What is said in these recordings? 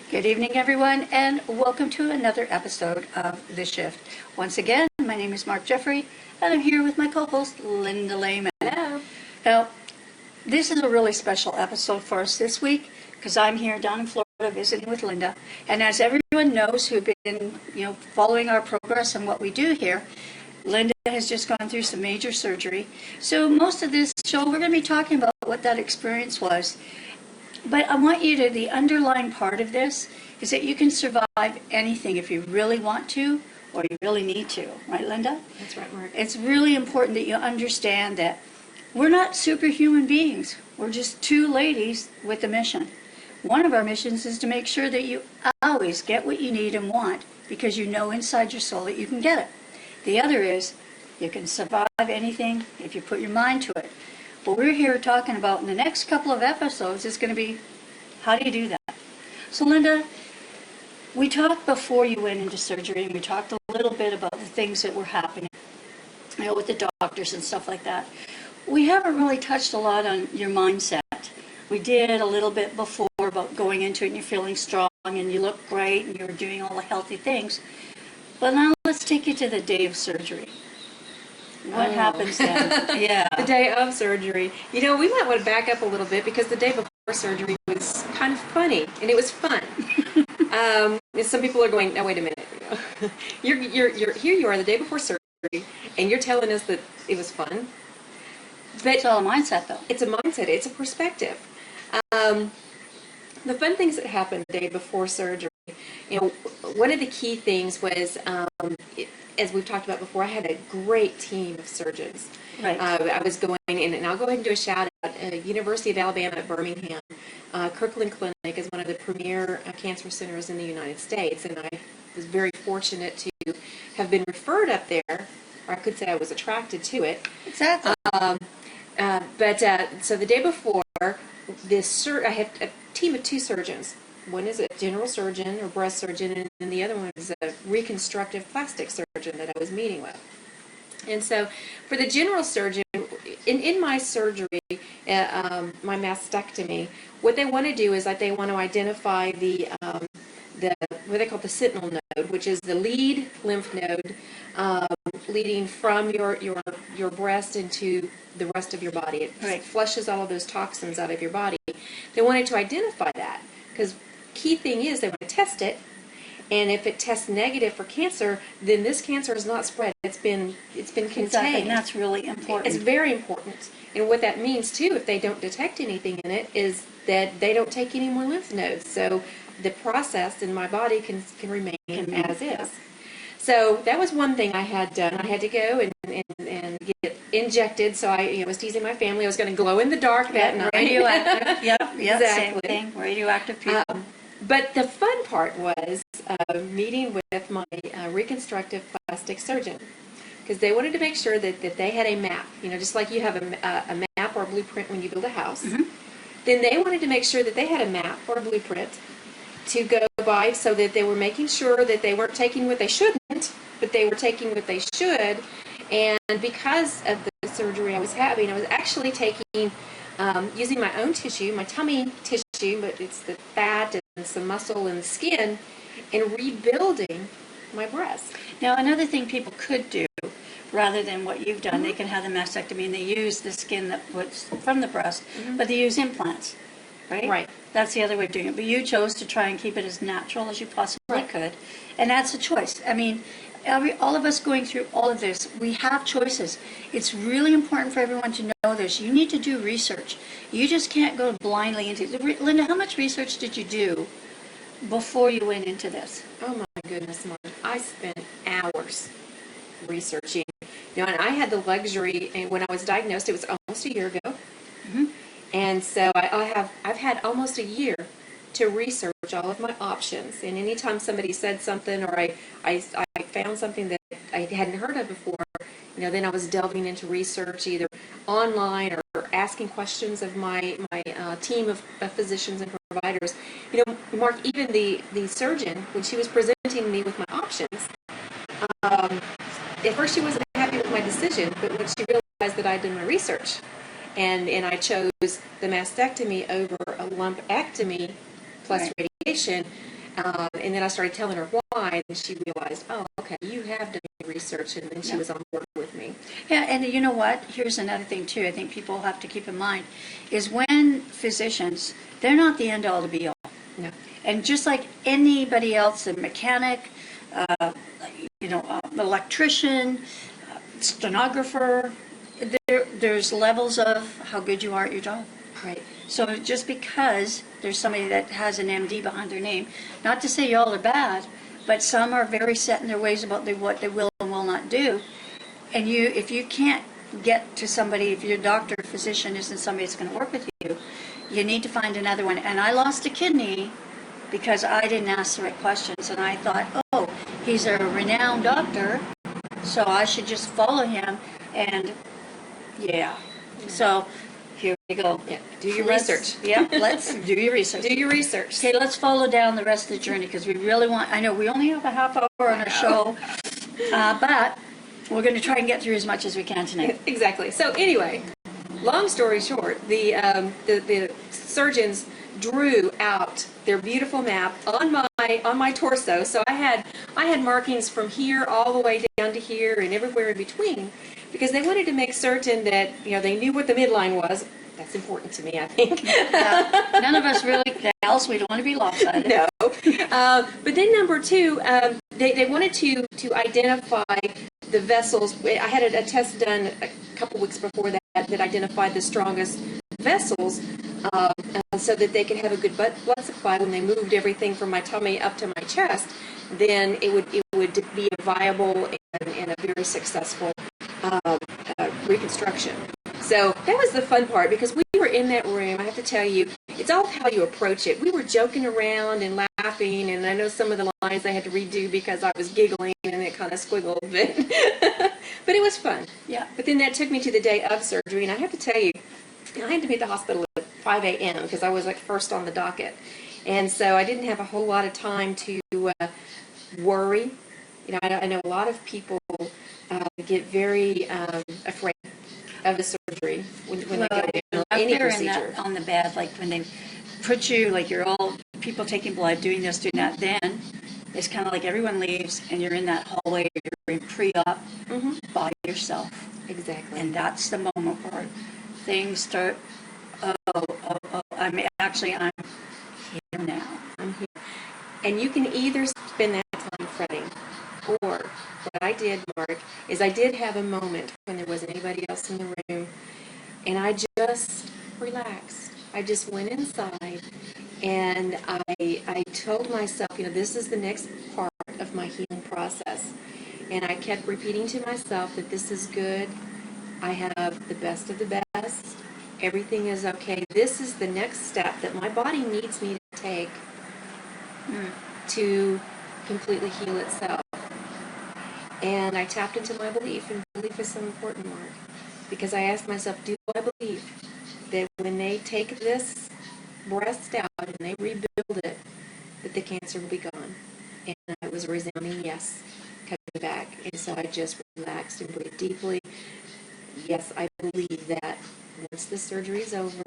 Good evening, everyone, and welcome to another episode of The Shift. Once again, my name is Mark Jeffrey, and I'm here with my co-host, Linda Lehman. Hello. Now, this is a really special episode for us this week because I'm here down in Florida visiting with Linda. And as everyone knows who've been, following our progress and what we do here, Linda has just gone through some major surgery. So most of this show, we're going to be talking about what that experience was. But I want you to, the underlying part of this is that you can survive anything if you really want to or you really need to. Right, Linda? That's right, Mark. It's really important that you understand that we're not superhuman beings. We're just two ladies with a mission. One of our missions is to make sure that you always get what you need and want because you know inside your soul that you can get it. The other is you can survive anything if you put your mind to it. What we're here talking about in the next couple of episodes is going to be, how do you do that? So Linda, we talked before you went into surgery, and we talked a little bit about the things that were happening, with the doctors and stuff like that. We haven't really touched a lot on your mindset. We did a little bit before about going into it and you're feeling strong and you look great and you're doing all the healthy things. But now let's take you to the day of surgery. What happens then? Yeah. The day of surgery. You know, we might want to back up a little bit because the day before surgery was kind of funny, and it was fun. And some people are going, "Now wait a minute. You're here. You are the day before surgery, and you're telling us that it was fun." But It's all a mindset, though. it's a mindset. It's a perspective. The fun things that happened the day before surgery. One of the key things was. As we've talked about before, I had a great team of surgeons. Right. I was going in, and I'll go ahead and do a shout out. University of Alabama at Birmingham, Kirkland Clinic is one of the premier cancer centers in the United States, and I was very fortunate to have been referred up there. Or I could say I was attracted to it. Exactly. So the day before, I had a team of two surgeons. One is a general surgeon or breast surgeon, and then the other one is a reconstructive plastic surgeon that I was meeting with. And so for the general surgeon, in my surgery, my mastectomy, what they want to do is that they want to identify the what they call the sentinel node, which is the lead lymph node leading from your breast into the rest of your body. It flushes all of those toxins out of your body. They wanted to identify that because key thing is they want to test it, and if it tests negative for cancer, then this cancer is not spread. It's been contained. Exactly, and that's really important. It's very important. And what that means too, if they don't detect anything in it, is that they don't take any more lymph nodes. So the process in my body can remain as is. So that was one thing I had done. I had to go and get injected. So I was teasing my family. I was going to glow in the dark that night. Radioactive. Yep, Exactly. Same thing. Radioactive people. But the fun part was meeting with my reconstructive plastic surgeon, because they wanted to make sure that they had a map, just like you have a map or a blueprint when you build a house. Mm-hmm. Then they wanted to make sure that they had a map or a blueprint to go by, so that they were making sure that they weren't taking what they shouldn't, but they were taking what they should. And because of the surgery I was having, I was actually taking, using my own tissue, my tummy tissue, but it's the fat and some muscle and skin, and rebuilding my breast. Now, another thing people could do, rather than what you've done, they can have the mastectomy and they use the skin that was from the breast, but they use implants, right? Right. That's the other way of doing it. But you chose to try and keep it as natural as you possibly could, and that's a choice. I mean, all of us going through all of this, we have choices. It's really important for everyone to know this. You need to do research. You just can't go blindly into it. Linda, how much research did you do before you went into this? Oh my goodness, Mom. I spent hours researching. And I had the luxury, and when I was diagnosed, it was almost a year ago. Mm-hmm. And so I've had almost a year to research all of my options. And anytime somebody said something, or I found something that I hadn't heard of before, then I was delving into research either online or asking questions of my team of physicians and providers. Mark, even the surgeon, when she was presenting me with my options, at first she wasn't happy with my decision, but when she realized that I'd done my research, and I chose the mastectomy over a lumpectomy plus radiation, And then I started telling her why, and she realized, oh, okay, you have done your research, and then she was on board with me. Yeah, and you know what? Here's another thing too. I think people have to keep in mind is when physicians, they're not the end all to be all. No. And just like anybody else, a mechanic, electrician, stenographer, there's levels of how good you are at your job. Right. So just because there's somebody that has an MD behind their name, not to say y'all are bad, but some are very set in their ways about what they will and will not do. And if you can't get to somebody, if your doctor or physician isn't somebody that's going to work with you, you need to find another one. And I lost a kidney because I didn't ask the right questions. And I thought, oh, he's a renowned doctor, so I should just follow him. And yeah, so here we go. Yeah. Do your research. Yeah, let's do your research. Do your research. Okay, let's follow down the rest of the journey because we really want, I know we only have a half hour on our show, but we're going to try and get through as much as we can tonight. Exactly. So anyway, long story short, the surgeons drew out their beautiful map on my torso. So I had markings from here all the way down to here and everywhere in between, because they wanted to make certain that they knew what the midline was. That's important to me, I think. None of us really, else we don't want to be lopsided. No. But then number two, they wanted to identify the vessels. I had a test done a couple weeks before that identified the strongest vessels, so that they could have a good blood supply when they moved everything from my tummy up to my chest. Then it would be a viable and a very successful reconstruction. So that was the fun part, because we were in that room. I have to tell you, it's all how you approach it. We were joking around and laughing, and I know some of the lines I had to redo because I was giggling and it kind of squiggled a bit. But it was fun. Yeah. But then that took me to the day of surgery, and I have to tell you, I had to be at the hospital at 5 a.m. because I was like first on the docket. And so I didn't have a whole lot of time to worry. I know a lot of people get very afraid of the surgery when they go to any procedure. On the bed, like when they put you, like you're all people taking blood, doing this, doing that, then it's kind of like everyone leaves and you're in that hallway, you're in pre-op by yourself. Exactly. And that's the moment where things start, I'm here now. I'm here. And you can either spend that time fretting, or what I did, Mark, is I did have a moment when there wasn't anybody else in the room, and I just relaxed. I just went inside, and I told myself, this is the next part of my healing process. And I kept repeating to myself that this is good. I have the best of the best. Everything is okay. This is the next step that my body needs me to take to completely heal itself. And I tapped into my belief, and belief is so important, Mark, because I asked myself, do I believe that when they take this breast out and they rebuild it, that the cancer will be gone? And it was a resounding yes, coming back. And so I just relaxed and breathed deeply. Yes, I believe that once the surgery is over,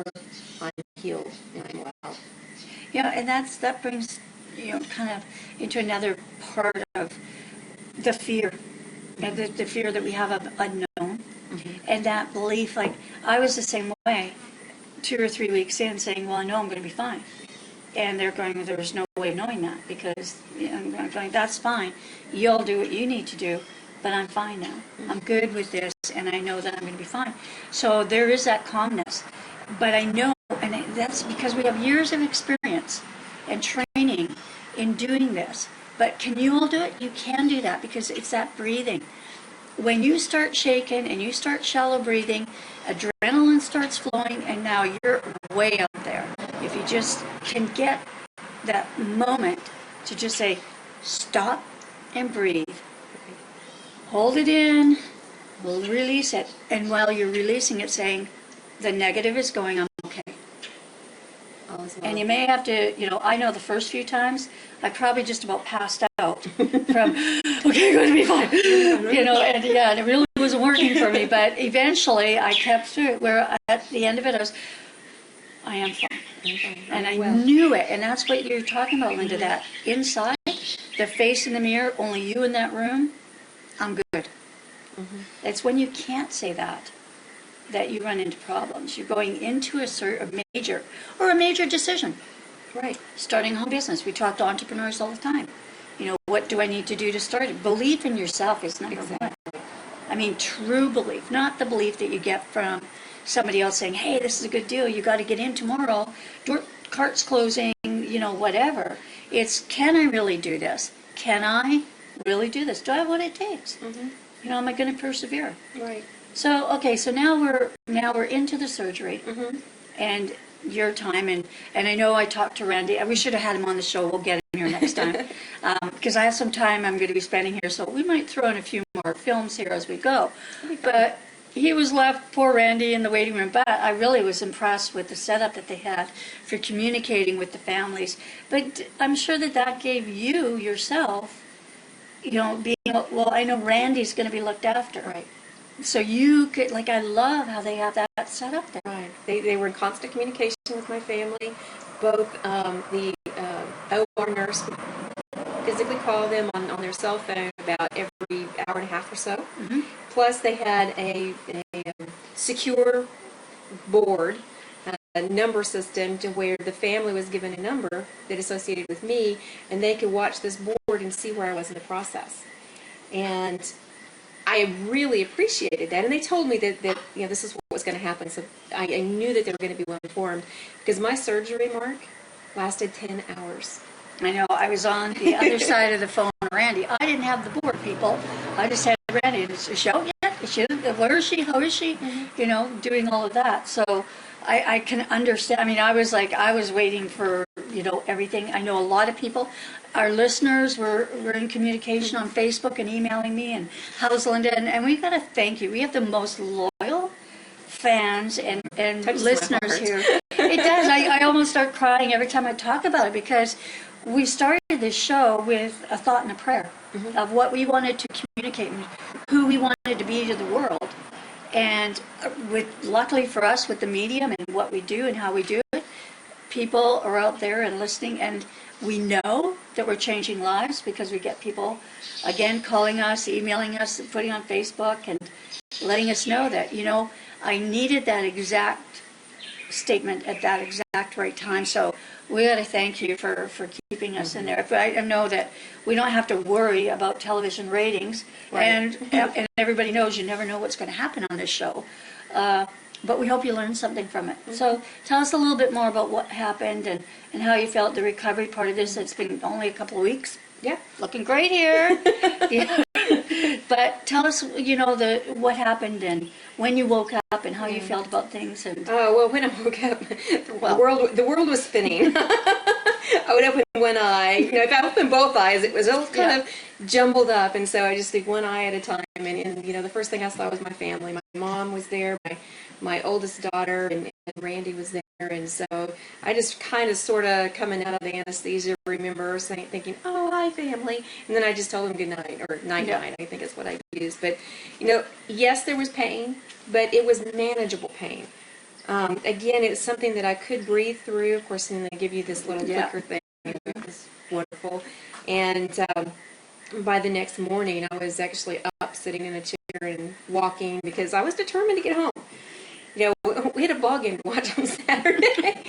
I'm healed and I'm well. And that brings, kind of into another part of the fear, and the fear that we have of unknown, and that belief. Like I was the same way, 2 or 3 weeks in, saying, "Well, I know I'm going to be fine," and they're going, "There was no way of knowing that because I'm going. That's fine. You'll do what you need to do, but I'm fine now. I'm good with this, and I know that I'm going to be fine." So there is that calmness, but I know, and that's because we have years of experience and training in doing this. But can you all do it? You can do that because it's that breathing. When you start shaking and you start shallow breathing, adrenaline starts flowing, and now you're way up there. If you just can get that moment to just say, stop and breathe. Hold it in, release it. And while you're releasing it, saying, the negative is going, I'm okay. And you may have to, I know the first few times, I probably just about passed out from, okay, going to be fine, and it really wasn't working for me. But eventually I kept through it, where at the end of it, I am fine. Okay. And I Well, knew it, and that's what you're talking about, Linda, that inside, the face in the mirror, only you in that room, I'm good. It's when you can't say that you run into problems. You're going into a major decision. right. Starting a home business. We talk to entrepreneurs all the time. You know, what do I need to do to start it? Belief in yourself is number one. I mean, true belief, not the belief that you get from somebody else saying, hey, this is a good deal, you got to get in tomorrow, cart's closing, whatever. It's, can I really do this? Can I really do this? Do I have what it takes? Am I going to persevere? Right. So, okay, so now we're into the surgery. And your time, and I know I talked to Randy. We should have had him on the show. We'll get him here next time. Because I have some time I'm going to be spending here, so we might throw in a few more films here as we go. But he was left, poor Randy, in the waiting room. But I really was impressed with the setup that they had for communicating with the families. But I'm sure that gave you, yourself, being, well, I know Randy's going to be looked after. Right. So you could, I love how they have that set up there. Right. They were in constant communication with my family. Both the OR nurse would physically call them on their cell phone about every hour and a half or so. Plus, they had a secure board, a number system to where the family was given a number that associated with me, and they could watch this board and see where I was in the process. And I really appreciated that, and they told me that this is what was going to happen, so I knew that they were going to be well informed, because my surgery, Mark, lasted 10 hours. I know, I was on the other side of the phone, Randy. I didn't have the board, people. I just had Randy. Is she out yet? Where is she? How is she? Doing all of that. So I can understand. I mean, I was waiting for, everything. I know a lot of people, our listeners were in communication on Facebook and emailing me, and how's Linda? And we've got to thank you. We have the most loyal fans and listeners here. It does. I almost start crying every time I talk about it, because we started this show with a thought and a prayer of what we wanted to communicate and who we wanted to be to the world. And luckily for us, with the medium and what we do and how we do it, people are out there and listening, and we know that we're changing lives because we get people, again, calling us, emailing us, putting on Facebook, and letting us know that, I needed that exact statement at that exact right time. So we got to thank you for keeping us in there. But I know that we don't have to worry about television ratings, Right. and everybody knows you never know what's going to happen on this show. But we hope you learned something from it. So tell us a little bit more about what happened and how you felt the recovery part of this. It's been only a couple of weeks. Yeah. Looking great here. Yeah. But tell us, what happened and when you woke up and how you felt about things. And Well, when I woke up, the world was spinning. I would open one eye. If I opened both eyes, it was all kind of jumbled up, and so I just did one eye at a time. And the first thing I saw was my family. My mom was there, my oldest daughter, and Randy was there, and so I just kind of sort of coming out of the anesthesia, remember thinking, oh, hi, family, and then I just told them good night, or night, I think is what I used. But yes, there was pain, but it was manageable pain. Again, it's something that I could breathe through. Of course, and then they give you this little clicker thing. It was wonderful. And by the next morning, I was actually up, sitting in a chair and walking, because I was determined to get home. We had a ball game to watch on Saturday,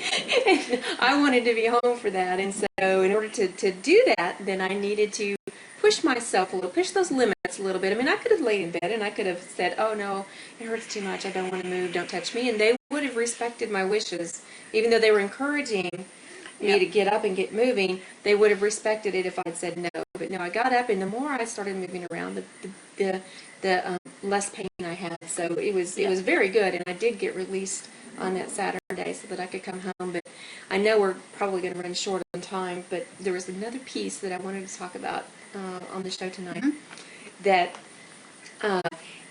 and I wanted to be home for that. And so in order to do that, then I needed to push myself a little, push those limits a little bit. I mean, I could have laid in bed and I could have said, oh no, it hurts too much, I don't want to move, don't touch me. And they would have respected my wishes. Even though they were encouraging me to get up and get moving, they would have respected it if I'd said no. But no, I got up, and the more I started moving around, the less pain I had. So it was very good, and I did get released on that Saturday so that I could come home. But I know we're probably going to run short on time, but there was another piece that I wanted to talk about on the show tonight. That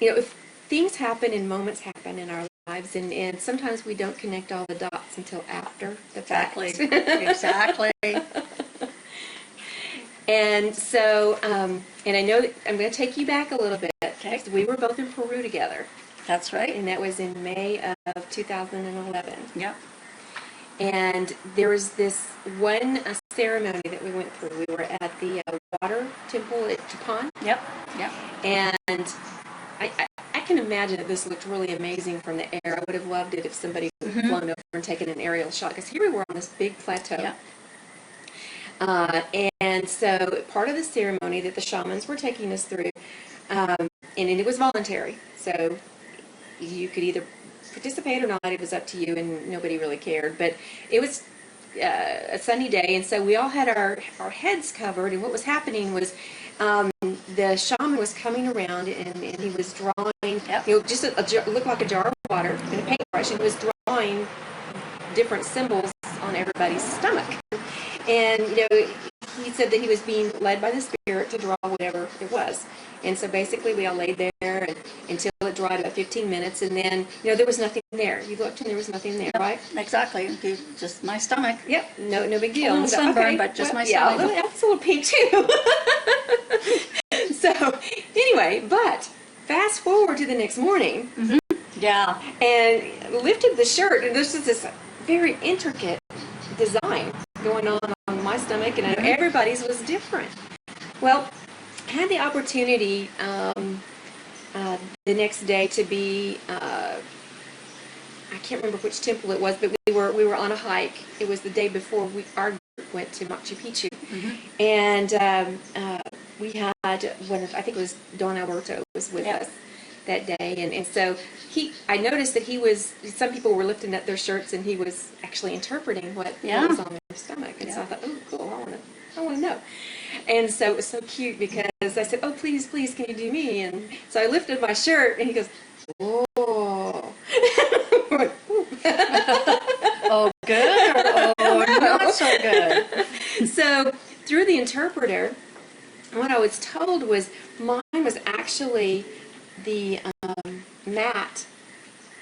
if things happen and moments happen in our lives, and sometimes we don't connect all the dots until after the fact. Exactly. And so, and I know that I'm going to take you back a little bit. Okay. We were both in Peru together, That's right. and that was in May of 2011. Yep. And there was this one ceremony that we went through. We were at the water temple at Japan, Yep, yep. and I can imagine that this looked really amazing from the air. I would have loved it if somebody had flown over and taken an aerial shot, because here we were on this big plateau. Yeah. And so part of the ceremony that the shamans were taking us through, and it was voluntary, so you could either participate or not. It was up to you, and nobody really cared. But it was a sunny day, and so we all had our heads covered, and what was happening was the shaman was coming around, and he was drawing, Yep. just looked like a jar of water and a paintbrush, and he was drawing different symbols on everybody's stomach. And, he said that he was being led by the spirit to draw whatever it was. And so basically we all laid there until it dried about 15 minutes, and then, there was nothing there. You looked and there was nothing there, right? Exactly. Just my stomach. Yep, no big deal. A little So, sunburn, but just my yeah, stomach. that's a little pink too. So, anyway, but fast forward to the next morning, Yeah. and lifted the shirt, and there's just this very intricate design going on my stomach, and I know everybody's was different. Well, I had the opportunity the next day to be I can't remember which temple it was, but we were on a hike. It was the day before our group went to Machu Picchu, and we had I think it was Don Alberto was with us that day, and so I noticed that some people were lifting up their shirts, and he was actually interpreting what was on their stomach, and so I thought, oh, cool, I want to know. And so it was so cute, because I said, oh, please, can you do me? And so I lifted my shirt, and he goes, oh. Oh, good or not so good? So through the interpreter, what I was told was mine was actually the mat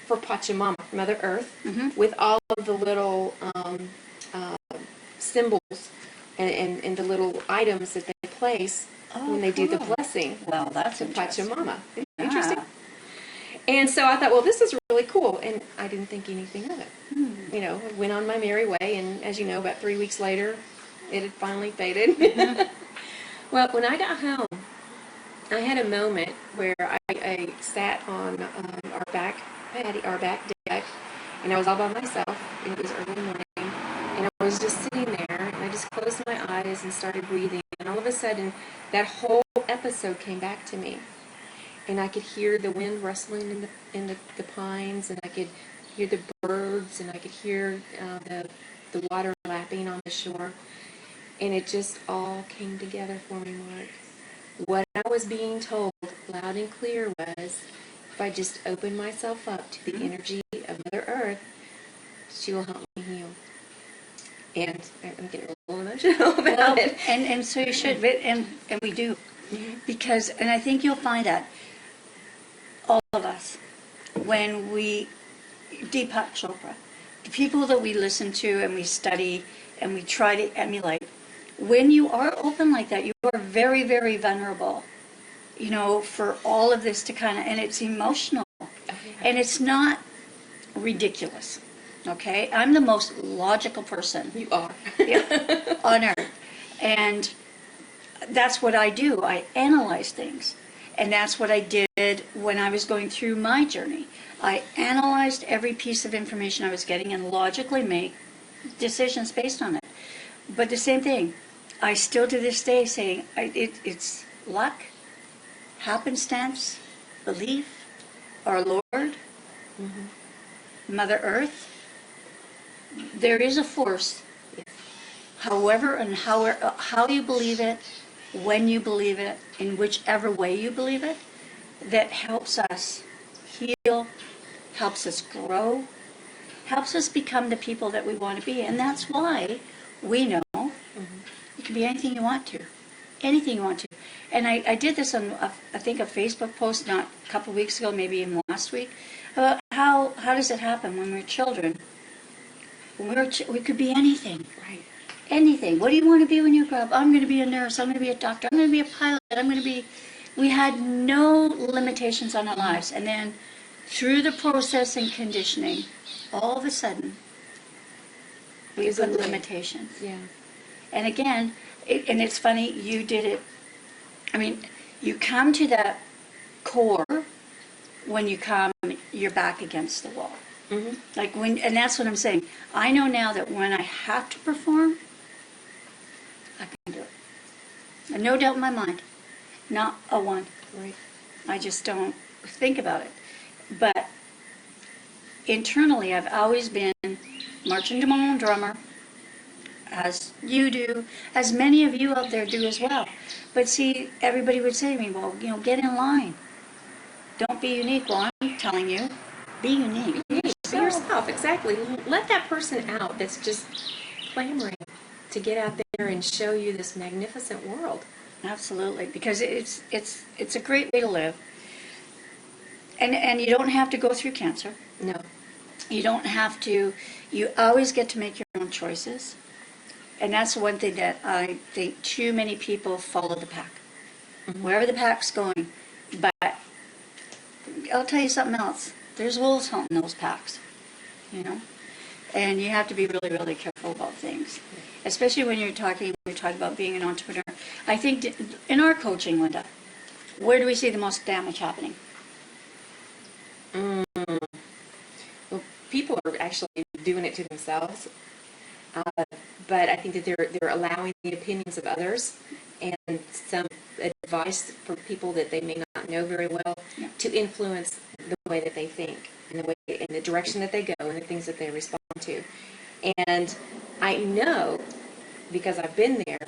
for Pachamama, Mother Earth, with all of the little symbols and the little items that they place when they do the blessing. Well, that's to interesting. Pachamama. Interesting. And so I thought, well, this is really cool, and I didn't think anything of it. Went on my merry way, and as you know, about 3 weeks later, it had finally faded. Well, when I got home, I had a moment where I sat on our back deck, and I was all by myself, and it was early morning, and I was just sitting there, and I just closed my eyes and started breathing, and all of a sudden, that whole episode came back to me. And I could hear the wind rustling in the pines, and I could hear the birds, and I could hear the water lapping on the shore. And it just all came together for me, Mark. What I was being told loud and clear was, if I just open myself up to the energy of Mother Earth, she will help me heal. And I'm getting a little emotional about it. And so you should, and we do. Because, and I think you'll find that all of us, when we, Deepak Chopra, the people that we listen to and we study and we try to emulate, when you are open like that, you are very, very vulnerable, for all of this to and it's emotional. And it's not ridiculous, okay? I'm the most logical person. You are. On earth. And that's what I do. I analyze things. And that's what I did when I was going through my journey. I analyzed every piece of information I was getting and logically make decisions based on it. But the same thing, I still to this day say it's luck, happenstance, belief, our Lord, Mother Earth. There is a force, however and how you believe it, when you believe it, in whichever way you believe it, that helps us heal, helps us grow, helps us become the people that we want to be. And that's why we know you can be anything you want to. Anything you want to. And I did this on, I think, a Facebook post not a couple weeks ago, maybe even last week, about how does it happen when we're children? When we could be anything. Right. Anything. What do you want to be when you grow up? I'm going to be a nurse. I'm going to be a doctor. I'm going to be a pilot. I'm going to be... We had no limitations on our lives. And then through the process and conditioning, all of a sudden, We There's a put limit. limitations. Yeah. And again, and it's funny, you did it, I mean, you come to that core when you come, you're back against the wall. Mm-hmm. Like when, and that's what I'm saying. I know now that when I have to perform, I can do it. And no doubt in my mind, not a one. Right. I just don't think about it. But internally, I've always been marching to my own drummer, as you do, as many of you out there do as well. But see, everybody would say to me, well, you know, get in line. Don't be unique. Well, I'm telling you, be unique. Be yourself, exactly. Let that person out that's just clamoring to get out there and show you this magnificent world. Absolutely, because it's a great way to live. And you don't have to go through cancer. No. You don't have to, you always get to make your own choices. And that's one thing that I think too many people follow the pack. Mm-hmm. Wherever the pack's going. But I'll tell you something else. There's wolves hunting those packs, you know? And you have to be really, really careful about things. Especially when you're talking about being an entrepreneur. I think in our coaching, Linda, where do we see the most damage happening? Well, people are actually doing it to themselves. But I think that they're allowing the opinions of others and some advice from people that they may not know very well to influence the way that they think and the way in the direction that they go and the things that they respond to. And I know, because I've been there,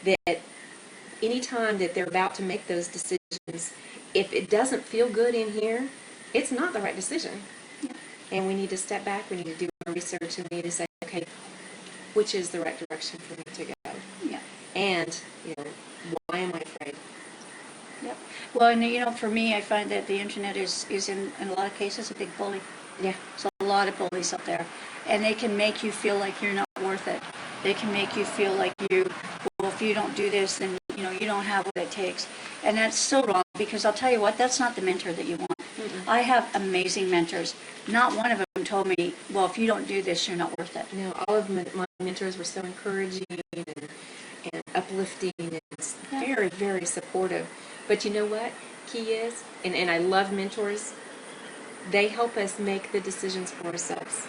that anytime that they're about to make those decisions, if it doesn't feel good in here, it's not the right decision. And we need to step back, we need to do our research, and we need to say, okay, which is the right direction for me to go? Yeah. And, why am I afraid? Yep. Well, and for me, I find that the internet is in a lot of cases a big bully. Yeah. There's a lot of bullies out there. And they can make you feel like you're not worth it. They can make you feel like if you don't do this, then, you don't have what it takes. And that's so wrong, because I'll tell you what, that's not the mentor that you want. Mm-mm. I have amazing mentors. Not one of them told me, well, if you don't do this, you're not worth it. All of my mentors were so encouraging and uplifting and very, very supportive. But you know what? Key is, and I love mentors, they help us make the decisions for ourselves.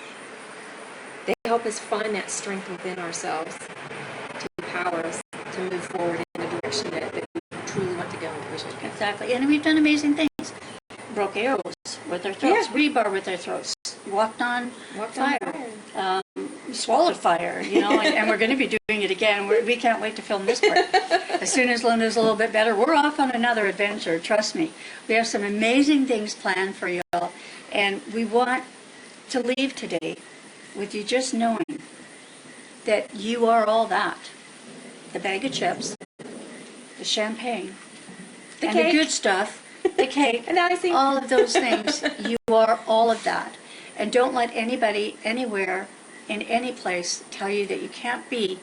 They help us find that strength within ourselves to empower us to move forward in the direction that we truly want to go and wish to go. Exactly. And we've done amazing things. Broke arrows with our throats, Yeah. rebar with our throats, walked on Walked on fire. Swallowed fire, and we're going to be doing it again. We can't wait to film this part. As soon as Linda's a little bit better, we're off on another adventure, trust me. We have some amazing things planned for you all, and we want to leave today with you just knowing that you are all that. The bag of chips, the champagne, The and cake. the good stuff, the cake, And the icing. all of those things. You are all of that. And don't let anybody, anywhere, in any place, tell you that you can't be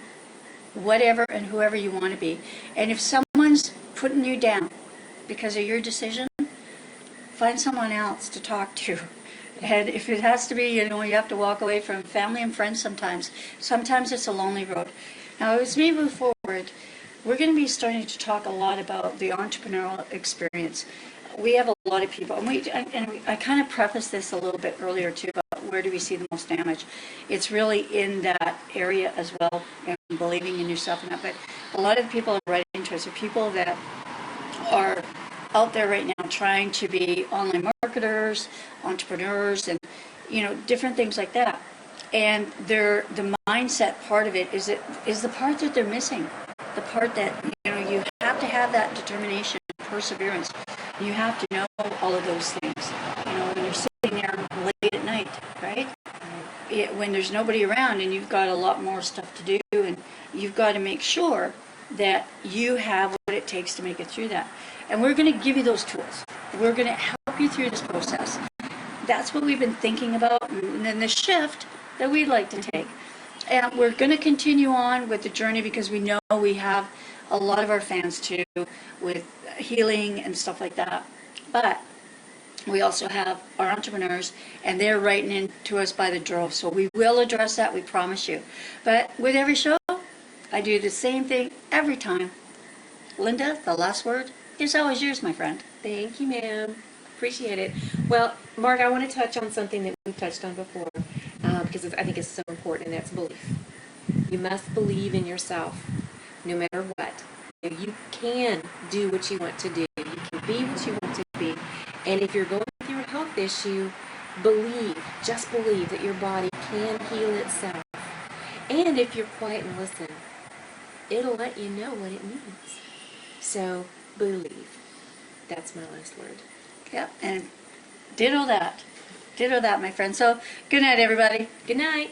whatever and whoever you want to be. And if someone's putting you down because of your decision, find someone else to talk to. And if it has to be, you have to walk away from family and friends sometimes. Sometimes it's a lonely road. Now, as we move forward, we're going to be starting to talk a lot about the entrepreneurial experience. We have a lot of people, and I kind of prefaced this a little bit earlier too, about where do we see the most damage. It's really in that area as well, and believing in yourself and that. But a lot of people are writing to us are people that are out there right now trying to be online marketers, entrepreneurs, and different things like that. And the mindset part of it is the part that they're missing. The part that you have to have that determination, perseverance. You have to know all of those things. When you're sitting there late at night, right? When there's nobody around and you've got a lot more stuff to do, and you've got to make sure that you have what it takes to make it through that. And we're going to give you those tools. We're going to help you through this process. That's what we've been thinking about, and then the shift that we'd like to take. And we're going to continue on with the journey because we know we have a lot of our fans too with healing and stuff like that. But We also have our entrepreneurs, and they're writing in to us by the drove. So we will address that, we promise you. But with every show, I do the same thing every time. Linda, the last word is always yours, my friend. Thank you, ma'am. Appreciate it. Well, Mark, I want to touch on something that we've touched on before because I think it's so important, and that's belief. You must believe in yourself, no matter what. You can do what you want to do. You can be what you want to be. And if you're going through a health issue, just believe that your body can heal itself. And if you're quiet and listen, it'll let you know what it means. So, believe. That's my last word. Yep, and ditto that. Ditto that, my friend. So, good night, everybody. Good night.